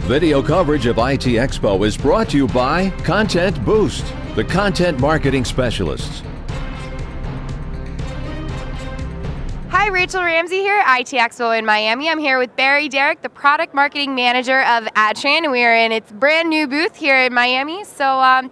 Video coverage of ITEXPO is brought to you by Content Boost, the content marketing specialists. Hi, Rachel Ramsey here, ITEXPO in Miami. I'm here with Barry Derrick, the product marketing manager of Adtran, and we are in its brand new booth here in Miami. So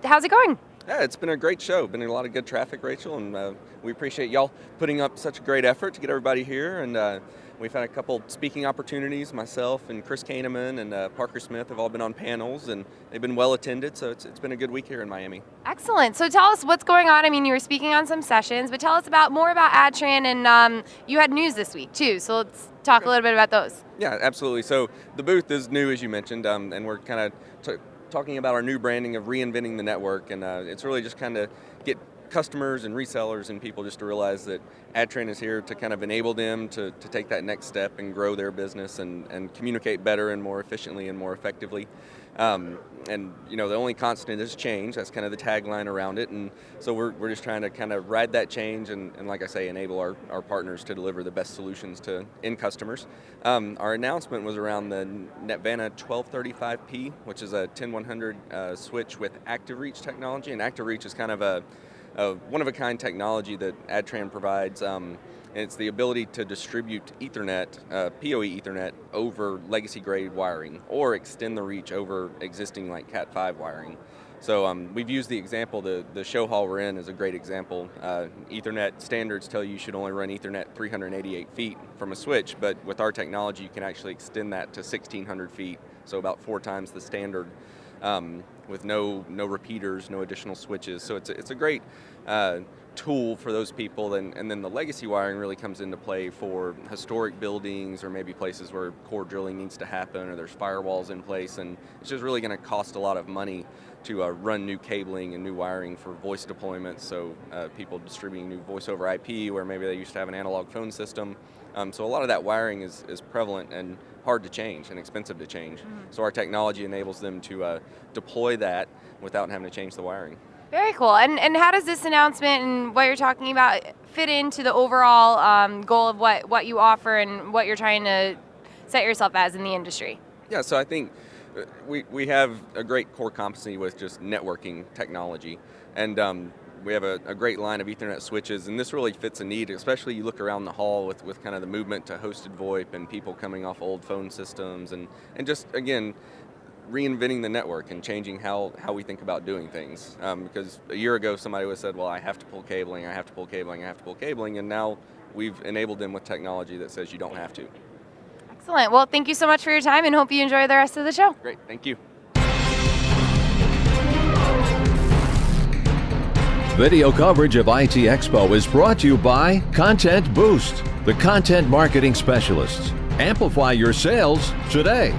how's it going? Yeah, it's been a great show. Been a lot of good traffic, Rachel, and we appreciate y'all putting up such a great effort to get everybody here. And we've had a couple speaking opportunities. Myself and Chris Kahneman and Parker Smith have all been on panels, and they've been well attended. So it's been a good week here in Miami. Excellent. So tell us what's going on. I mean, you were speaking on some sessions, but tell us more about Adtran, and you had news this week too. So let's talk a little bit about those. Yeah, absolutely. So the booth is new, as you mentioned, and we're kind of talking about our new branding of reinventing the network, and it's really just kind of get customers and resellers and people just to realize that Adtran is here to kind of enable them to take that next step and grow their business and communicate better and more efficiently and more effectively. And you know, the only constant is change. That's kind of the tagline around it, and so we're just trying to kind of ride that change and like I say, enable our partners to deliver the best solutions to end customers. Our announcement was around the Netvana 1235P, which is a 10100 switch with Active Reach technology, and Active Reach is kind of a one-of-a-kind technology that Adtran provides. It's the ability to distribute Ethernet, PoE Ethernet, over legacy-grade wiring, or extend the reach over existing like Cat5 wiring. So we've used the example, the show hall we're in is a great example. Ethernet standards tell you should only run Ethernet 388 feet from a switch, but with our technology you can actually extend that to 1,600 feet, so about 4 times the standard. With no repeaters, no additional switches. So it's a great tool for those people, and then the legacy wiring really comes into play for historic buildings or maybe places where core drilling needs to happen or there's firewalls in place, and it's just really going to cost a lot of money to run new cabling and new wiring for voice deployments, so people distributing new voice over IP where maybe they used to have an analog phone system. So a lot of that wiring is prevalent and hard to change and expensive to change. So our technology enables them to deploy that without having to change the wiring. Very cool. And how does this announcement and what you're talking about fit into the overall goal of what you offer and what you're trying to set yourself as in the industry? Yeah, so I think we have a great core competency with just networking technology, and we have a great line of Ethernet switches, and this really fits a need, especially you look around the hall with kind of the movement to hosted VoIP and people coming off old phone systems, and just, again, reinventing the network and changing how we think about doing things. Because a year ago somebody would have said, well, I have to pull cabling, I have to pull cabling, I have to pull cabling, and now we've enabled them with technology that says you don't have to. Excellent. Well, thank you so much for your time, and hope you enjoy the rest of the show. Great, thank you. Video coverage of ITEXPO is brought to you by Content Boost, the content marketing specialists. Amplify your sales today.